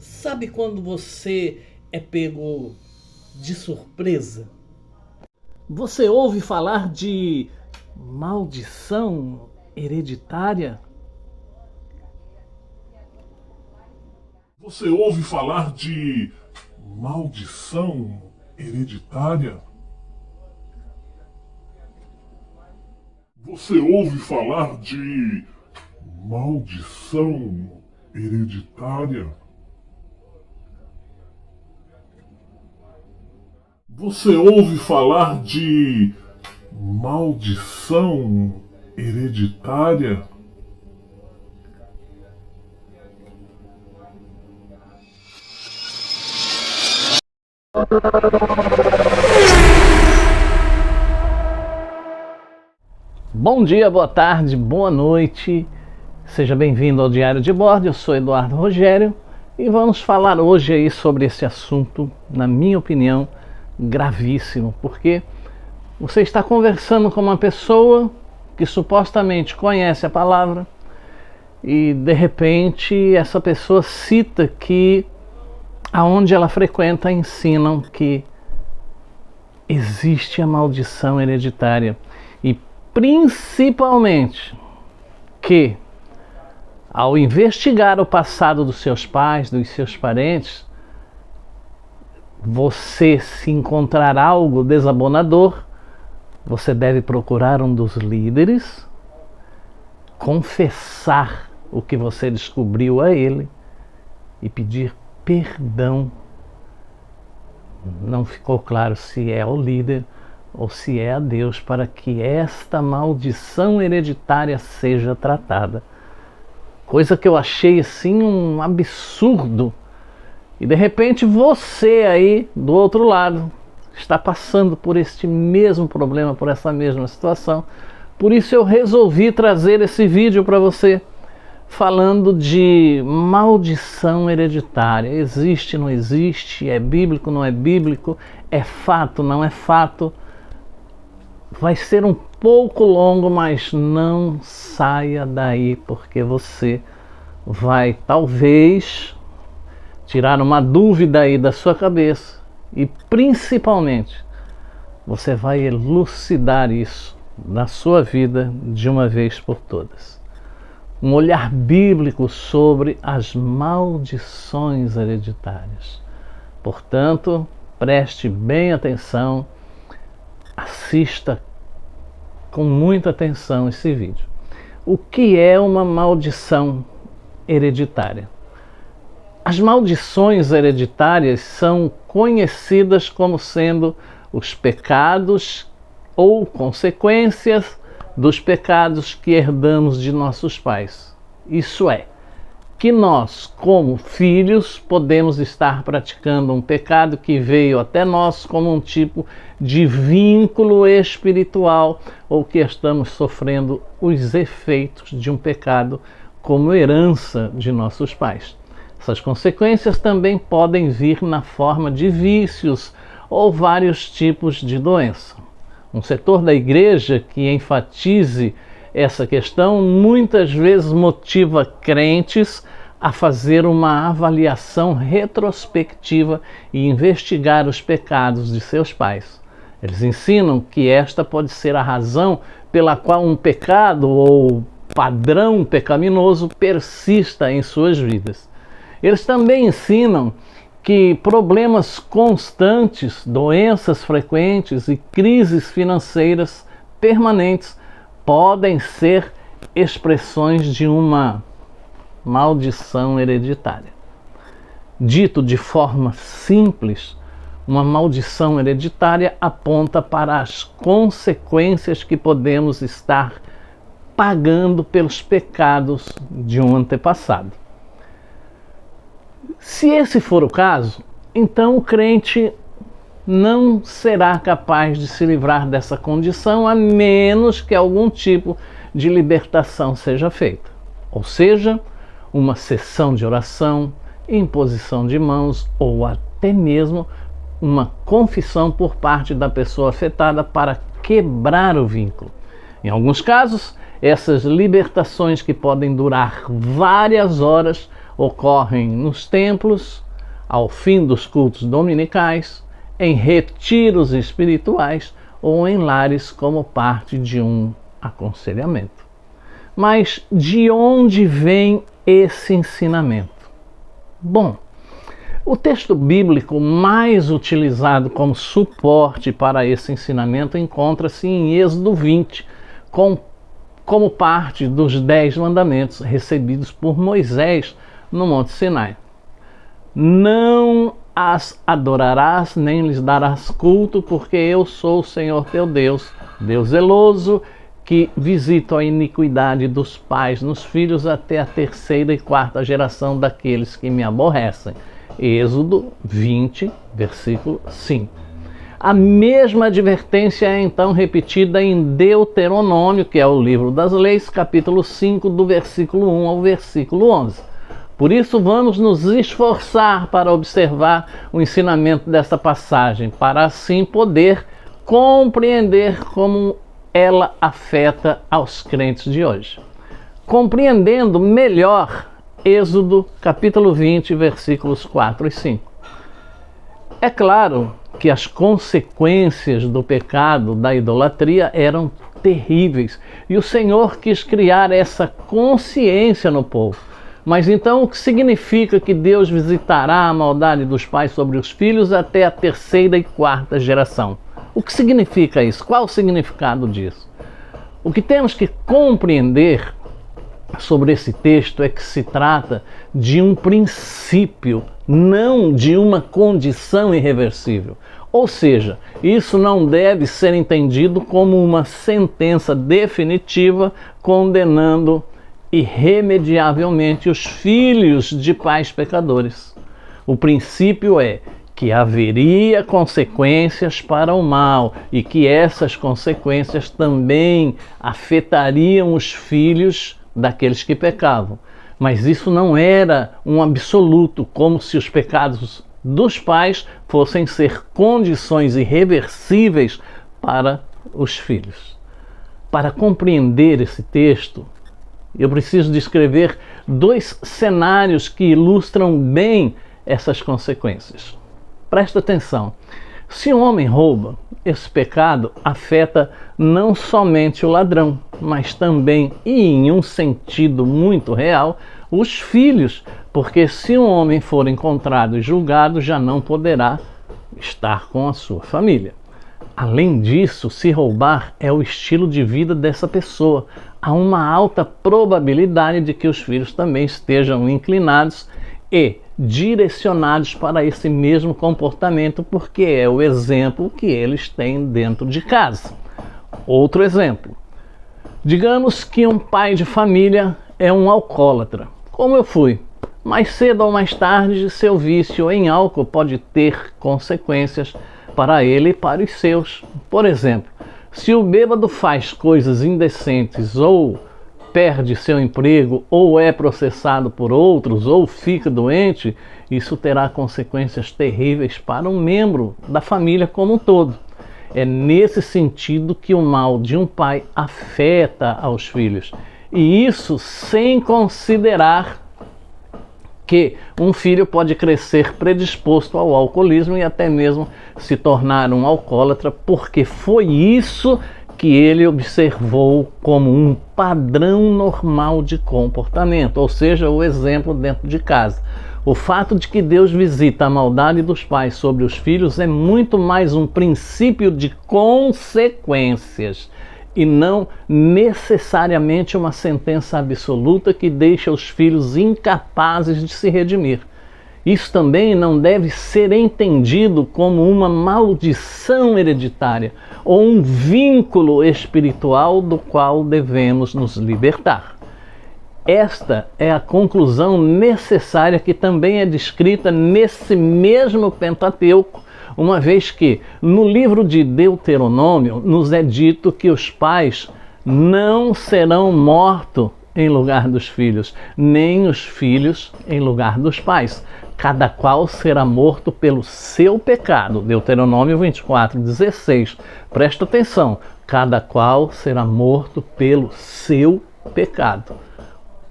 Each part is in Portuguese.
Sabe quando você é pego de surpresa? Você ouve falar de maldição hereditária? Você ouve falar de maldição hereditária? Você ouve falar de maldição hereditária? Você ouve falar de maldição hereditária? Bom dia, boa tarde, boa noite. Seja bem-vindo ao Diário de Bordo. Eu sou Eduardo Rogério e vamos falar hoje aí sobre esse assunto, na minha opinião, gravíssimo, porque você está conversando com uma pessoa que supostamente conhece a palavra e de repente essa pessoa cita que aonde ela frequenta ensinam que existe a maldição hereditária e principalmente que ao investigar o passado dos seus pais, dos seus parentes, você se encontrar algo desabonador, você deve procurar um dos líderes, confessar o que você descobriu a ele e pedir perdão. Não ficou claro se é o líder ou se é a Deus, para que esta maldição hereditária seja tratada. Coisa que eu achei assim um absurdo. E de repente você aí do outro lado está passando por este mesmo problema, por essa mesma situação. Por isso eu resolvi trazer esse vídeo para você, falando de maldição hereditária. Existe, não existe? É bíblico, não é bíblico? É fato, não é fato? Vai ser um pouco longo, mas não saia daí, porque você vai talvez tirar uma dúvida aí da sua cabeça e principalmente você vai elucidar isso na sua vida de uma vez por todas. Um olhar bíblico sobre as maldições hereditárias. Portanto, preste bem atenção, assista com muita atenção esse vídeo. O que é uma maldição hereditária? As maldições hereditárias são conhecidas como sendo os pecados ou consequências dos pecados que herdamos de nossos pais. Isso é, que nós, como filhos, podemos estar praticando um pecado que veio até nós como um tipo de vínculo espiritual, ou que estamos sofrendo os efeitos de um pecado como herança de nossos pais. Essas consequências também podem vir na forma de vícios ou vários tipos de doença. Um setor da igreja que enfatize essa questão muitas vezes motiva crentes a fazer uma avaliação retrospectiva e investigar os pecados de seus pais. Eles ensinam que esta pode ser a razão pela qual um pecado ou padrão pecaminoso persista em suas vidas. Eles também ensinam que problemas constantes, doenças frequentes e crises financeiras permanentes podem ser expressões de uma maldição hereditária. Dito de forma simples, uma maldição hereditária aponta para as consequências que podemos estar pagando pelos pecados de um antepassado. Se esse for o caso, então o crente não será capaz de se livrar dessa condição a menos que algum tipo de libertação seja feita. Ou seja, uma sessão de oração, imposição de mãos ou até mesmo uma confissão por parte da pessoa afetada para quebrar o vínculo. Em alguns casos, essas libertações, que podem durar várias horas ocorrem nos templos, ao fim dos cultos dominicais, em retiros espirituais ou em lares como parte de um aconselhamento. Mas de onde vem esse ensinamento? Bom, o texto bíblico mais utilizado como suporte para esse ensinamento encontra-se em Êxodo 20, como parte dos 10 mandamentos recebidos por Moisés no Monte Sinai. Não as adorarás, nem lhes darás culto, porque eu sou o Senhor teu Deus, Deus zeloso, que visita a iniquidade dos pais nos filhos até a 3ª e 4ª geração daqueles que me aborrecem. Êxodo 20, versículo 5. A mesma advertência é então repetida em Deuteronômio, que é o livro das leis, capítulo 5, do versículo 1 ao versículo 11. Por isso vamos nos esforçar para observar o ensinamento dessa passagem, para assim poder compreender como ela afeta aos crentes de hoje. Compreendendo melhor Êxodo capítulo 20, versículos 4 e 5. É claro que as consequências do pecado da idolatria eram terríveis e o Senhor quis criar essa consciência no povo. Mas então o que significa que Deus visitará a maldade dos pais sobre os filhos até a 3ª e 4ª geração? O que significa isso? Qual o significado disso? O que temos que compreender sobre esse texto é que se trata de um princípio, não de uma condição irreversível. Ou seja, isso não deve ser entendido como uma sentença definitiva condenando irremediavelmente os filhos de pais pecadores. O princípio é que haveria consequências para o mal e que essas consequências também afetariam os filhos daqueles que pecavam. Mas isso não era um absoluto, como se os pecados dos pais fossem ser condições irreversíveis para os filhos. Para compreender esse texto, eu preciso descrever 2 cenários que ilustram bem essas consequências. Presta atenção. Se um homem rouba, esse pecado afeta não somente o ladrão, mas também, e em um sentido muito real, os filhos, porque se um homem for encontrado e julgado, já não poderá estar com a sua família. Além disso, se roubar é o estilo de vida dessa pessoa. Há uma alta probabilidade de que os filhos também estejam inclinados e direcionados para esse mesmo comportamento, porque é o exemplo que eles têm dentro de casa. Outro exemplo. Digamos que um pai de família é um alcoólatra, como eu fui. Mais cedo ou mais tarde, seu vício em álcool pode ter consequências para ele e para os seus. Por exemplo, se o bêbado faz coisas indecentes ou perde seu emprego ou é processado por outros ou fica doente, isso terá consequências terríveis para um membro da família como um todo. É nesse sentido que o mal de um pai afeta aos filhos. E isso sem considerar que um filho pode crescer predisposto ao alcoolismo e até mesmo se tornar um alcoólatra, porque foi isso que ele observou como um padrão normal de comportamento, ou seja, o exemplo dentro de casa. O fato de que Deus visita a maldade dos pais sobre os filhos é muito mais um princípio de consequências e não necessariamente uma sentença absoluta que deixa os filhos incapazes de se redimir. Isso também não deve ser entendido como uma maldição hereditária ou um vínculo espiritual do qual devemos nos libertar. Esta é a conclusão necessária que também é descrita nesse mesmo Pentateuco, uma vez que no livro de Deuteronômio nos é dito que os pais não serão mortos em lugar dos filhos, nem os filhos em lugar dos pais. Cada qual será morto pelo seu pecado. Deuteronômio 24:16. Presta atenção. Cada qual será morto pelo seu pecado.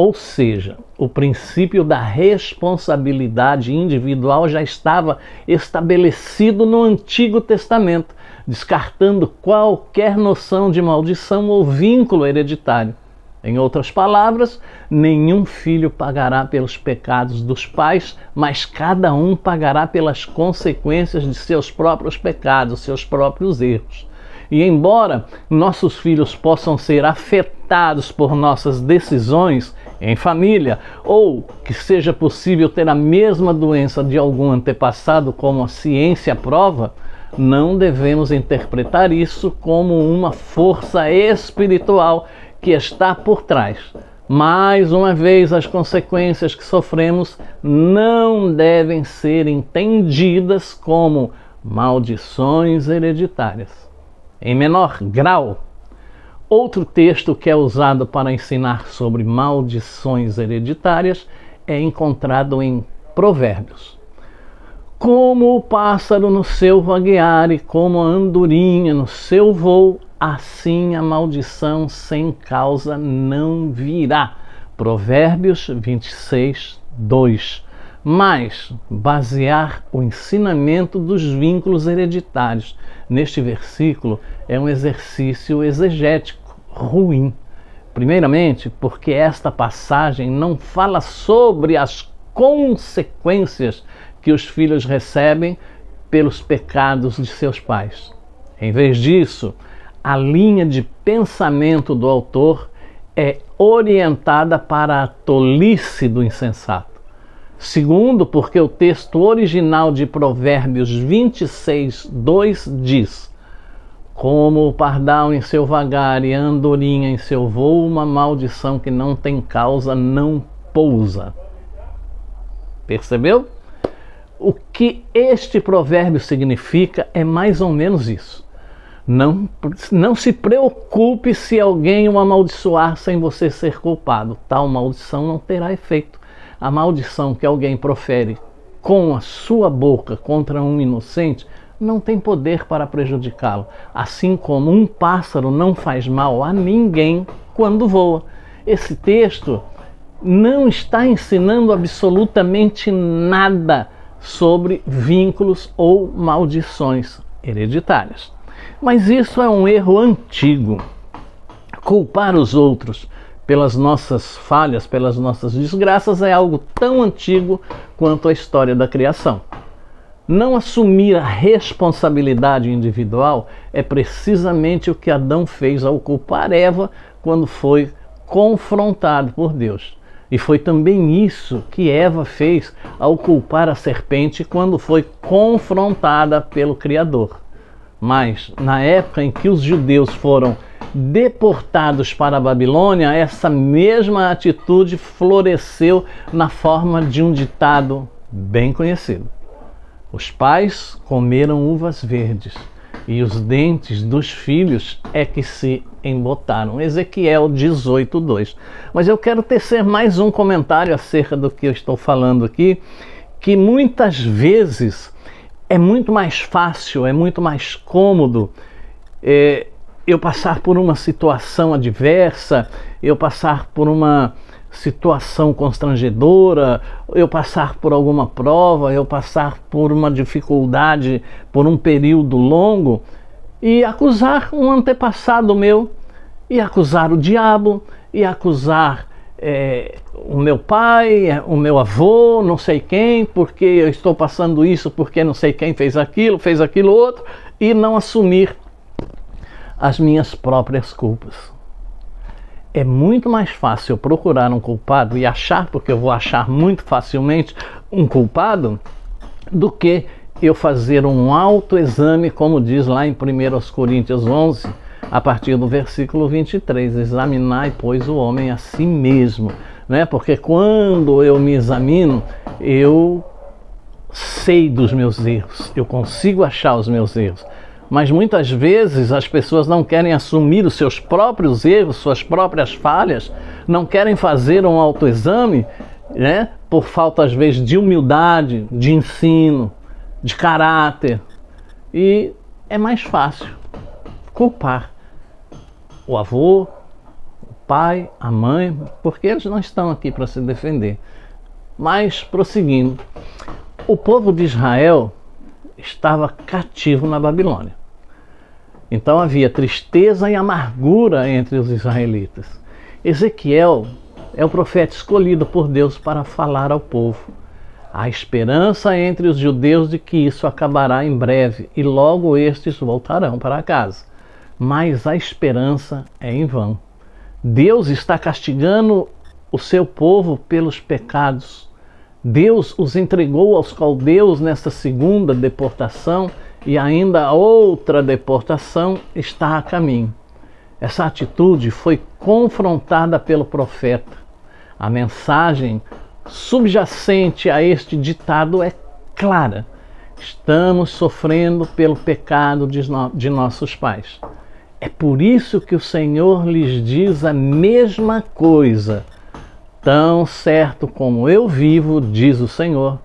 Ou seja, o princípio da responsabilidade individual já estava estabelecido no Antigo Testamento, descartando qualquer noção de maldição ou vínculo hereditário. Em outras palavras, nenhum filho pagará pelos pecados dos pais, mas cada um pagará pelas consequências de seus próprios pecados, seus próprios erros. E embora nossos filhos possam ser afetados por nossas decisões em família, ou que seja possível ter a mesma doença de algum antepassado, como a ciência prova, não devemos interpretar isso como uma força espiritual que está por trás. Mais uma vez, as consequências que sofremos não devem ser entendidas como maldições hereditárias. Em menor grau, outro texto que é usado para ensinar sobre maldições hereditárias é encontrado em Provérbios. Como o pássaro no seu vaguear e como a andorinha no seu voo, assim a maldição sem causa não virá. Provérbios 26, 2. Mas basear o ensinamento dos vínculos hereditários neste versículo é um exercício exegético ruim. Primeiramente, porque esta passagem não fala sobre as consequências que os filhos recebem pelos pecados de seus pais. Em vez disso, a linha de pensamento do autor é orientada para a tolice do insensato. Segundo, porque o texto original de Provérbios 26, 2 diz: como o pardal em seu vagar e a andorinha em seu voo, uma maldição que não tem causa não pousa. Percebeu? O que este provérbio significa é mais ou menos isso. Não se preocupe se alguém o amaldiçoar sem você ser culpado. Tal maldição não terá efeito. A maldição que alguém profere com a sua boca contra um inocente não tem poder para prejudicá-lo. Assim como um pássaro não faz mal a ninguém quando voa. Esse texto não está ensinando absolutamente nada sobre vínculos ou maldições hereditárias. Mas isso é um erro antigo. Culpar os outros pelas nossas falhas, pelas nossas desgraças, é algo tão antigo quanto a história da criação. Não assumir a responsabilidade individual é precisamente o que Adão fez ao culpar Eva quando foi confrontado por Deus. E foi também isso que Eva fez ao culpar a serpente quando foi confrontada pelo Criador. Mas, na época em que os judeus foram deportados para a Babilônia, essa mesma atitude floresceu na forma de um ditado bem conhecido. Os pais comeram uvas verdes e os dentes dos filhos é que se embotaram. Ezequiel 18:2. Mas eu quero tecer mais um comentário acerca do que eu estou falando aqui, que muitas vezes é muito mais fácil, é muito mais cômodo eu passar por uma situação adversa, eu passar por uma situação constrangedora, eu passar por alguma prova, eu passar por uma dificuldade, por um período longo, e acusar um antepassado meu, e acusar o diabo, e acusar o meu pai, o meu avô, não sei quem, porque eu estou passando isso, porque não sei quem fez aquilo outro, e não assumir as minhas próprias culpas. É muito mais fácil eu procurar um culpado e achar, porque eu vou achar muito facilmente um culpado, do que eu fazer um autoexame, como diz lá em 1 Coríntios 11, a partir do versículo 23, examinai, pois, o homem a si mesmo, né? Porque quando eu me examino, eu sei dos meus erros, eu consigo achar os meus erros. Mas muitas vezes as pessoas não querem assumir os seus próprios erros, suas próprias falhas, não querem fazer um autoexame, né? Por falta às vezes de humildade, de ensino, de caráter. E é mais fácil culpar o avô, o pai, a mãe, porque eles não estão aqui para se defender. Mas, prosseguindo, o povo de Israel estava cativo na Babilônia. Então havia tristeza e amargura entre os israelitas. Ezequiel é o profeta escolhido por Deus para falar ao povo. Há esperança entre os judeus de que isso acabará em breve e logo estes voltarão para casa. Mas a esperança é em vão. Deus está castigando o seu povo pelos pecados. Deus os entregou aos caldeus nesta segunda deportação e ainda outra deportação está a caminho. Essa atitude foi confrontada pelo profeta. A mensagem subjacente a este ditado é clara. Estamos sofrendo pelo pecado de nossos pais. É por isso que o Senhor lhes diz a mesma coisa. Tão certo como eu vivo, diz o Senhor,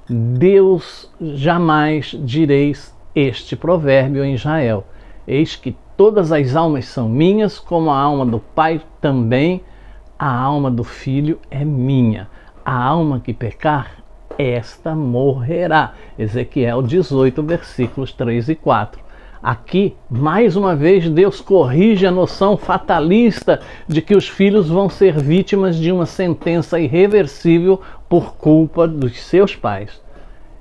Deus jamais direis este provérbio em Israel. Eis que todas as almas são minhas, como a alma do Pai também, a alma do Filho é minha. A alma que pecar, esta morrerá. Ezequiel 18, versículos 3 e 4. Aqui, mais uma vez, Deus corrige a noção fatalista de que os filhos vão ser vítimas de uma sentença irreversível por culpa dos seus pais.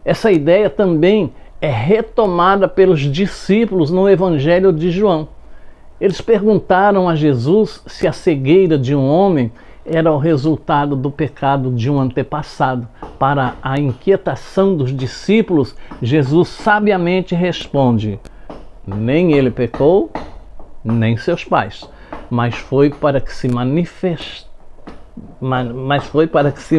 Essa ideia também é retomada pelos discípulos no Evangelho de João. Eles perguntaram a Jesus se a cegueira de um homem era o resultado do pecado de um antepassado. Para a inquietação dos discípulos, Jesus sabiamente responde: nem ele pecou, nem seus pais, mas foi para que se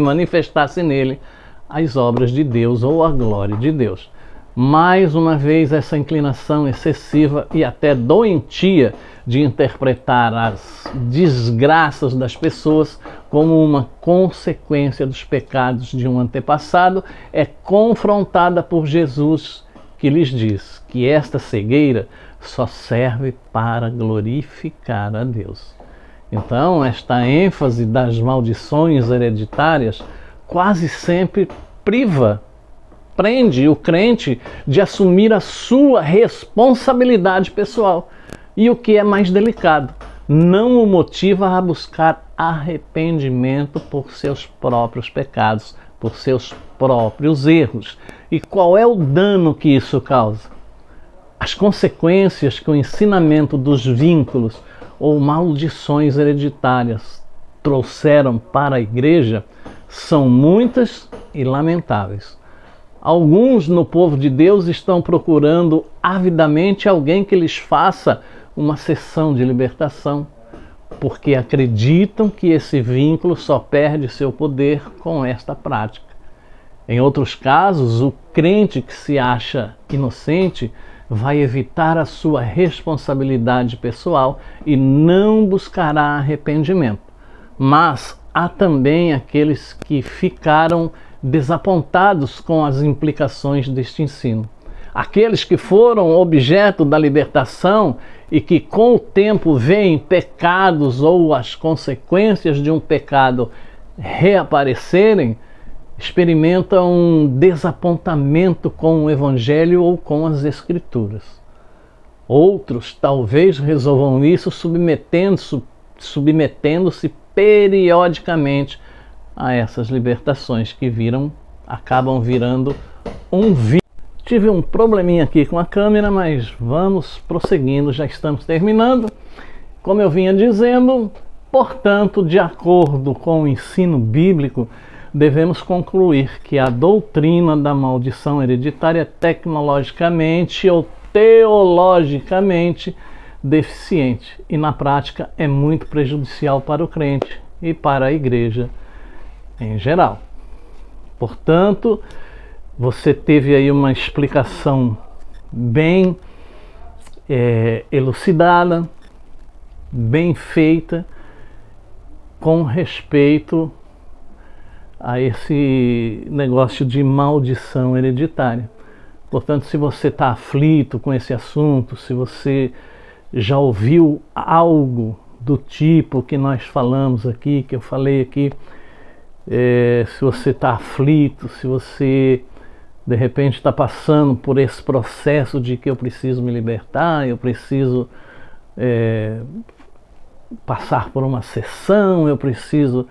manifestasse nele as obras de Deus ou a glória de Deus. Mais uma vez, essa inclinação excessiva e até doentia de interpretar as desgraças das pessoas como uma consequência dos pecados de um antepassado é confrontada por Jesus, que lhes diz que esta cegueira só serve para glorificar a Deus. Então, esta ênfase das maldições hereditárias quase sempre prende o crente de assumir a sua responsabilidade pessoal. E o que é mais delicado, não o motiva a buscar arrependimento por seus próprios pecados, por seus próprios erros. E qual é o dano que isso causa? As consequências que o ensinamento dos vínculos ou maldições hereditárias trouxeram para a igreja são muitas e lamentáveis. Alguns no povo de Deus estão procurando avidamente alguém que lhes faça uma sessão de libertação, porque acreditam que esse vínculo só perde seu poder com esta prática. Em outros casos, o crente que se acha inocente vai evitar a sua responsabilidade pessoal e não buscará arrependimento. Mas há também aqueles que ficaram desapontados com as implicações deste ensino. Aqueles que foram objeto da libertação e que com o tempo veem pecados ou as consequências de um pecado reaparecerem, experimentam um desapontamento com o Evangelho ou com as Escrituras. Outros talvez resolvam isso submetendo-se periodicamente a essas libertações que acabam virando um vício. Tive um probleminha aqui com a câmera, mas vamos prosseguindo, já estamos terminando. Como eu vinha dizendo, portanto, de acordo com o ensino bíblico, devemos concluir que a doutrina da maldição hereditária é tecnologicamente ou teologicamente deficiente e na prática é muito prejudicial para o crente e para a igreja em geral. Portanto, você teve aí uma explicação bem elucidada, bem feita, com respeito a esse negócio de maldição hereditária. Portanto, se você está aflito com esse assunto, se você já ouviu algo do tipo que nós falamos aqui, que eu falei aqui, se você está aflito, se você de repente está passando por esse processo de que eu preciso me libertar, eu preciso passar por uma sessão, eu preciso...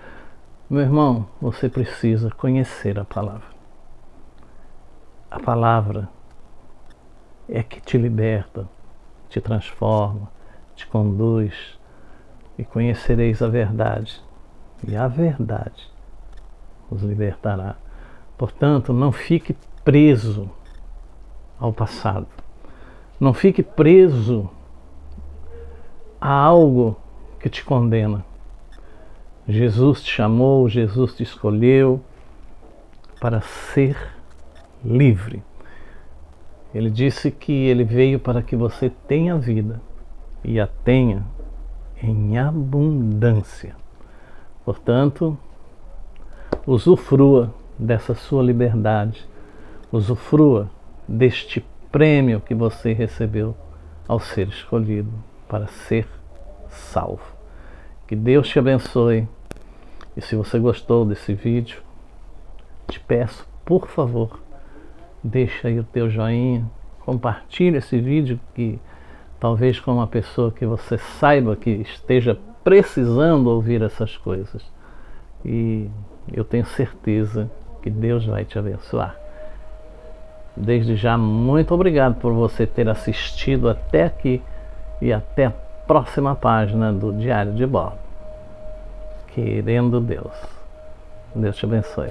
Meu irmão, você precisa conhecer a palavra. A palavra é que te liberta, te transforma, te conduz, e conhecereis a verdade, e a verdade os libertará. Portanto, não fique preso ao passado, não fique preso a algo que te condena. Jesus te chamou, Jesus te escolheu para ser livre. Ele disse que ele veio para que você tenha vida e a tenha em abundância. Portanto, usufrua dessa sua liberdade, usufrua deste prêmio que você recebeu ao ser escolhido para ser salvo. Que Deus te abençoe. E se você gostou desse vídeo, te peço, por favor, deixa aí o teu joinha, compartilha esse vídeo que talvez com uma pessoa que você saiba que esteja precisando ouvir essas coisas. E eu tenho certeza que Deus vai te abençoar. Desde já, muito obrigado por você ter assistido até aqui e até a próxima página do Diário de Bordo. Querendo Deus. Deus te abençoe.